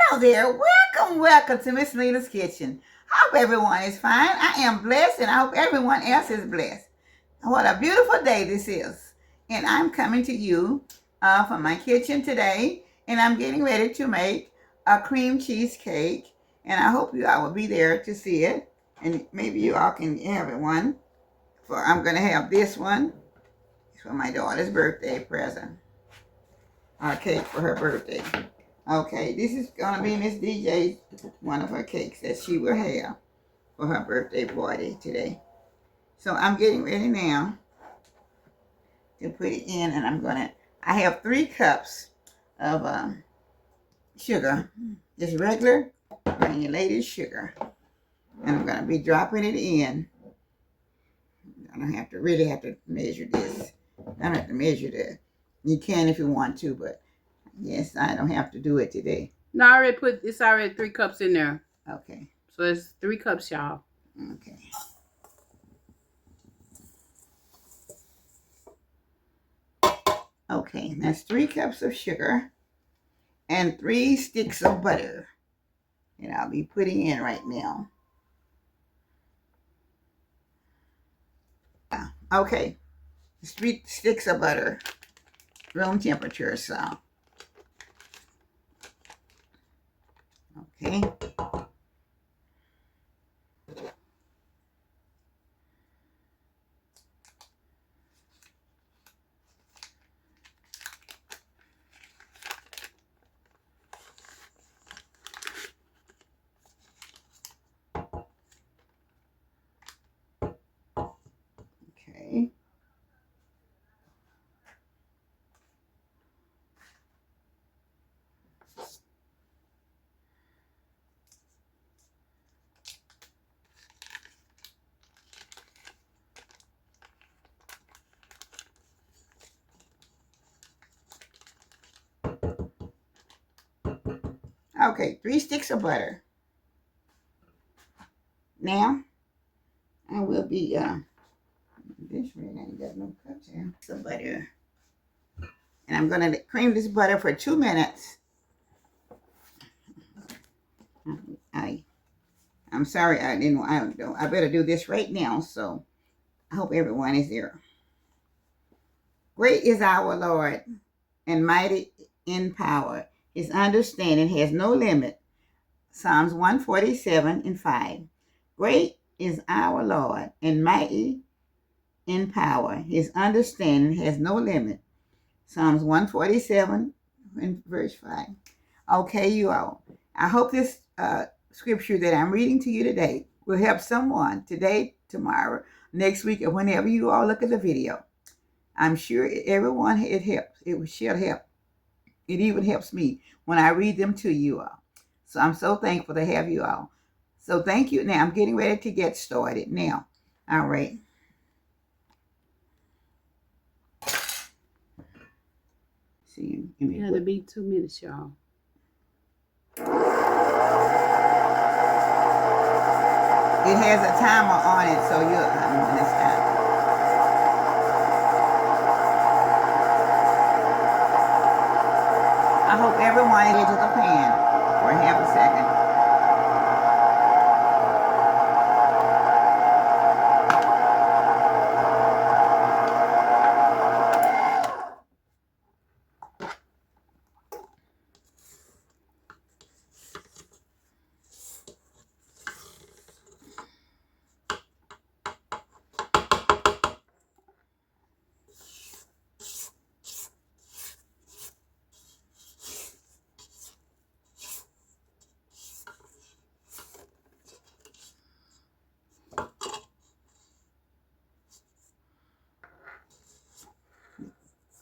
Hello there. Welcome to Miss Lena's Kitchen. Hope everyone is fine. I am blessed and I hope everyone else is blessed. What a beautiful day this is. And I'm coming to you from my kitchen today and I'm getting ready to make a cream cheesecake. And I hope you all will be there to see it. And maybe you all can have it one. For I'm going to have this one for my daughter's birthday present. Our cake for her birthday. Okay, this is gonna be Miss DJ's one of her cakes that she will have for her birthday party today. So I'm getting ready now to put it in, and I have 3 cups of sugar, just regular granulated sugar, and I'm gonna be dropping it in. I don't have to measure this. I don't have to measure that. You can if you want to, but yes, I don't have to do it today. No, I already it's already 3 cups in there. Okay. So it's 3 cups, y'all. Okay. Okay, that's 3 cups of sugar and 3 sticks of butter. And I'll be putting in right now. Okay, 3 sticks of butter, room temperature, so. Okay. Okay. Okay, 3 sticks of butter. Now, I will be, this red ain't got no cups here. Some butter. And I'm going to cream this butter for 2 minutes. I'm sorry, I better do this right now, so I hope everyone is there. Great is our Lord and mighty in power. His understanding has no limit. Psalms 147:5. Great is our Lord and mighty in power. His understanding has no limit. Psalms 147 and verse 5. Okay, you all. I hope this scripture that I'm reading to you today will help someone today, tomorrow, next week, or whenever you all look at the video. I'm sure everyone it helps. It should help. It even helps me when I read them to you all. So I'm so thankful to have you all. So thank you. Now I'm getting ready to get started now. All right. See, it had to be 2 minutes, y'all. It has a timer on it, so I'm going to stop. I hope everyone gets to the pan for half a second.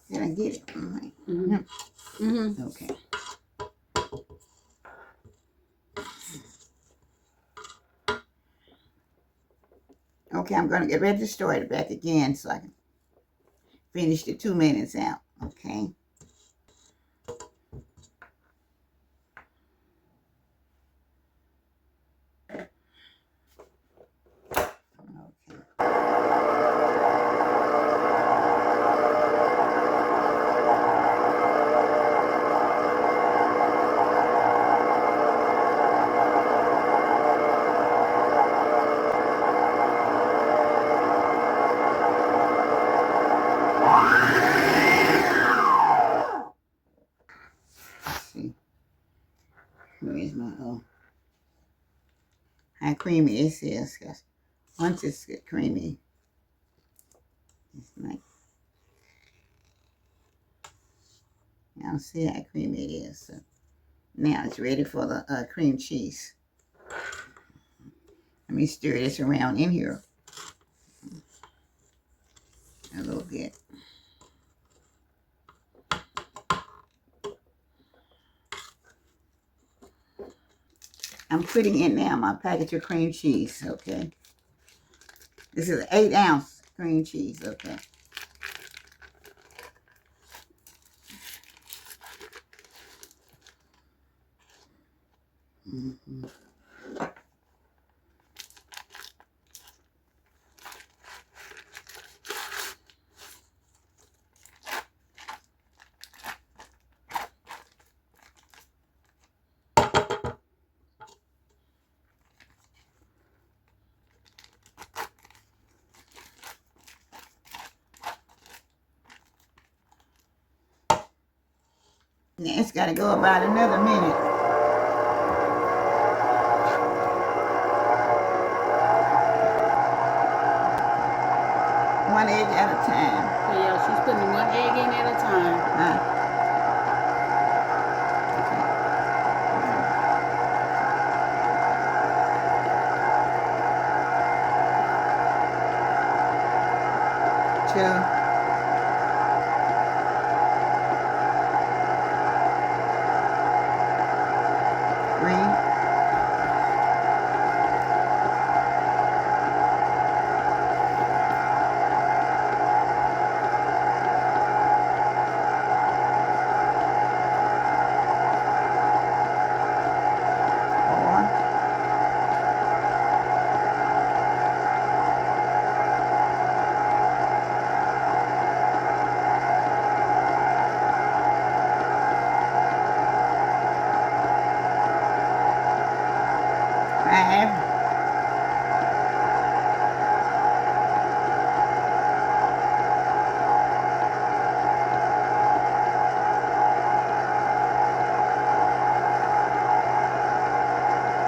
Did I get it? All right. Okay. Okay, I'm going to get ready to start it back again so I can finish the 2 minutes out. Okay. Where's my how creamy it is? Cause once it's get creamy, it's like y'all see how creamy it is. So now it's ready for the cream cheese. Let me stir this around in here a little bit. I'm putting in now my package of cream cheese, okay? This is an 8-ounce cream cheese, okay? Mm-hmm. Now it's got to go about another minute. One egg at a time. So yeah, she's putting one egg in at a time. Two. 3. 4. 5.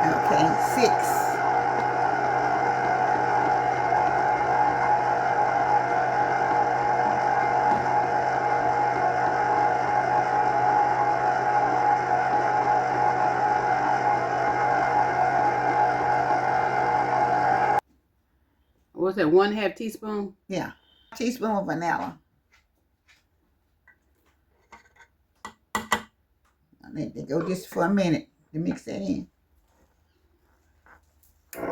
Okay, 6. What's that? 1/2 teaspoon? Yeah. Teaspoon of vanilla. I'll let it go just for a minute to mix that in. Okay,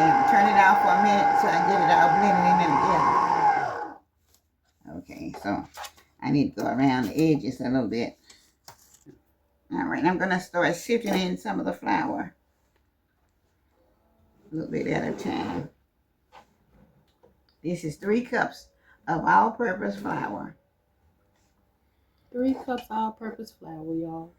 I'm turning it off for a minute so I can get it all blended in together. Okay, so I need to go around the edges a little bit. All right, I'm going to start sifting in some of the flour. A little bit at a time. This is 3 cups of all-purpose flour. 3 cups all-purpose flour, y'all.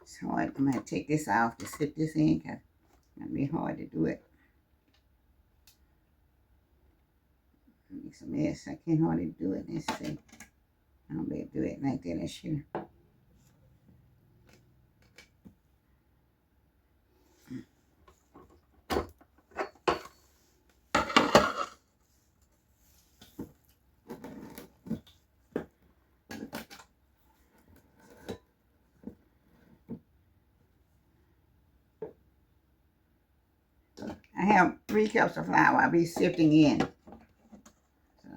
It's hard. I'm going to take this off to sift this in because it's going to be hard to do it. It's a mess. I can't hardly do it. Let's see. I don't be able to do it like that. I should. I have 3 cups of flour I'll be sifting in. So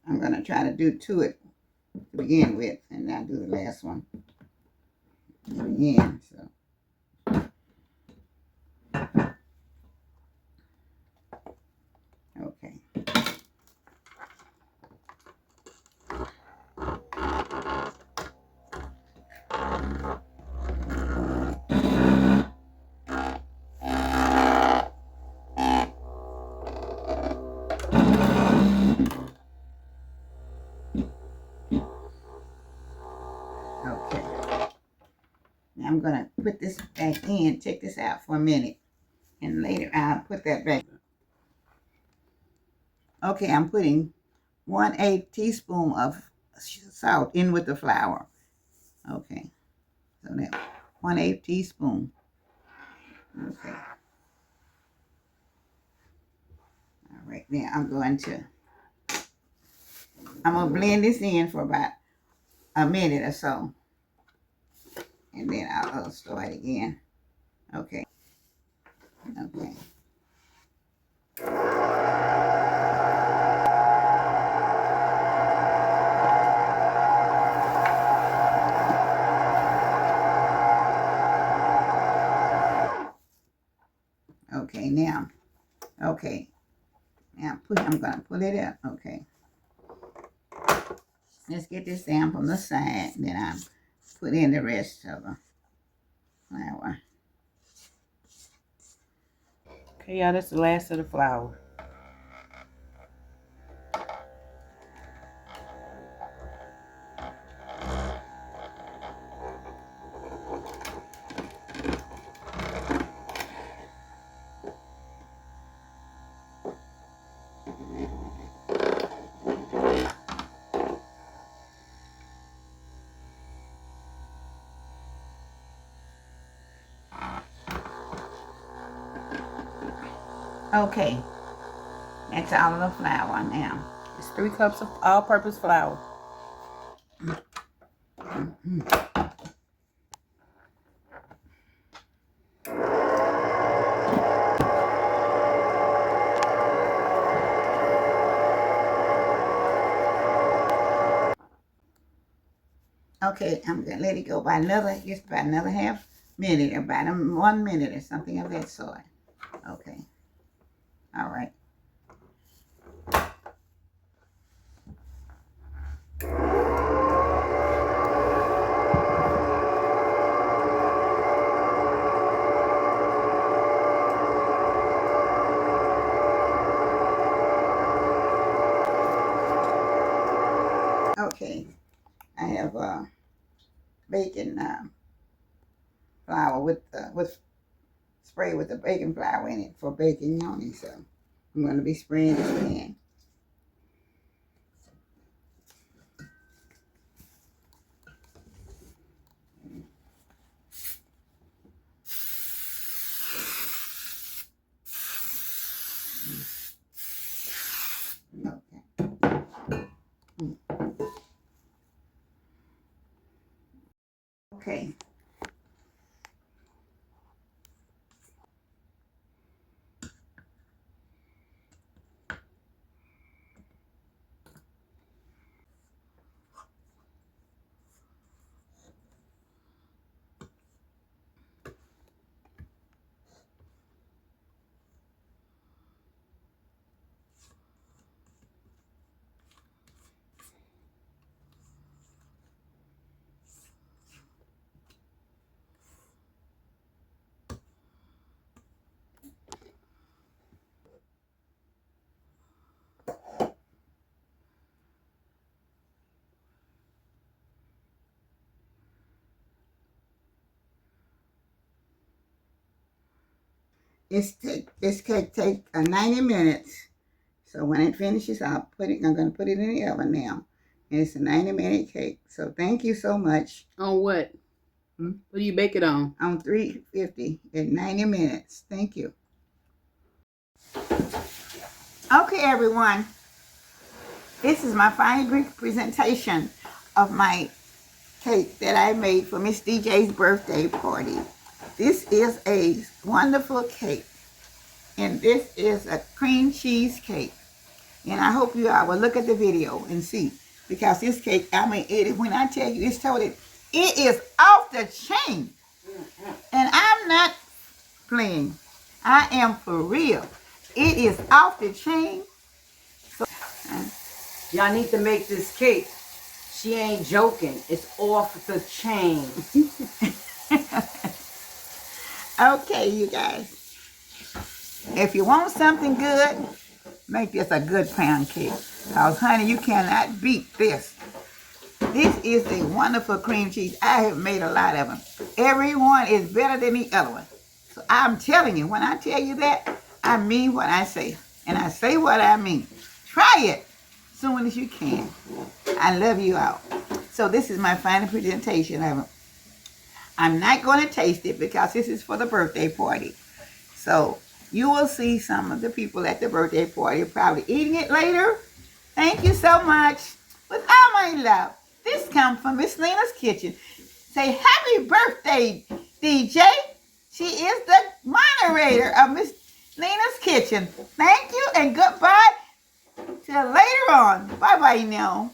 I'm going to try to do 2 to begin with, and I'll do the last one at the end. So. Okay. Okay. Now I'm going to put this back in. Take this out for a minute. And later I'll put that back. Okay, I'm putting 1/8 teaspoon of salt in with the flour. Okay. So that 1/8 teaspoon. Okay. All right. Now I'm going to blend this in for about a minute or so. And then I'll start again. Okay. Okay. Okay, now. Okay. Now I'm going to pull it up. Okay. Let's get this down from the side. Then I'll put in the rest of the flour. Okay, y'all, that's the last of the flour. Okay. That's all of the flour now. It's 3 cups of all-purpose flour. Okay, I'm going to let it go by just about another half minute, about 1 minute or something of that sort. Okay. All right. Okay. I have baking flour with spray with the baking flour in it for baking yoni. So I'm going to be spraying this pan. Okay. This cake take 90 minutes. So when it finishes, I'm going to put it in the oven now. And it's a 90-minute cake. So thank you so much. On what? What do you bake it on? On 350 in 90 minutes. Thank you. Okay, everyone. This is my final presentation of my cake that I made for Miss DJ's birthday party. This is a wonderful cake. And this is a cream cheese cake. And I hope you all will look at the video and see. Because this cake, when I tell you, it is off the chain. And I'm not playing. I am for real. It is off the chain. So, y'all need to make this cake. She ain't joking. It's off the chain. okay, you guys. If you want something good, make this a good pound cake. Because, honey, you cannot beat this. This is a wonderful cream cheese. I have made a lot of them. Every one is better than the other one. So I'm telling you, when I tell you that, I mean what I say. And I say what I mean. Try it soon as you can. I love you all. So this is my final presentation of them. I'm not going to taste it because this is for the birthday party. So you will see some of the people at the birthday party probably eating it later. Thank you so much. With all my love. This comes from Miss Lena's Kitchen. Say happy birthday, DJ. She is the moderator of Miss Lena's Kitchen. Thank you and goodbye till later on. Bye-bye now.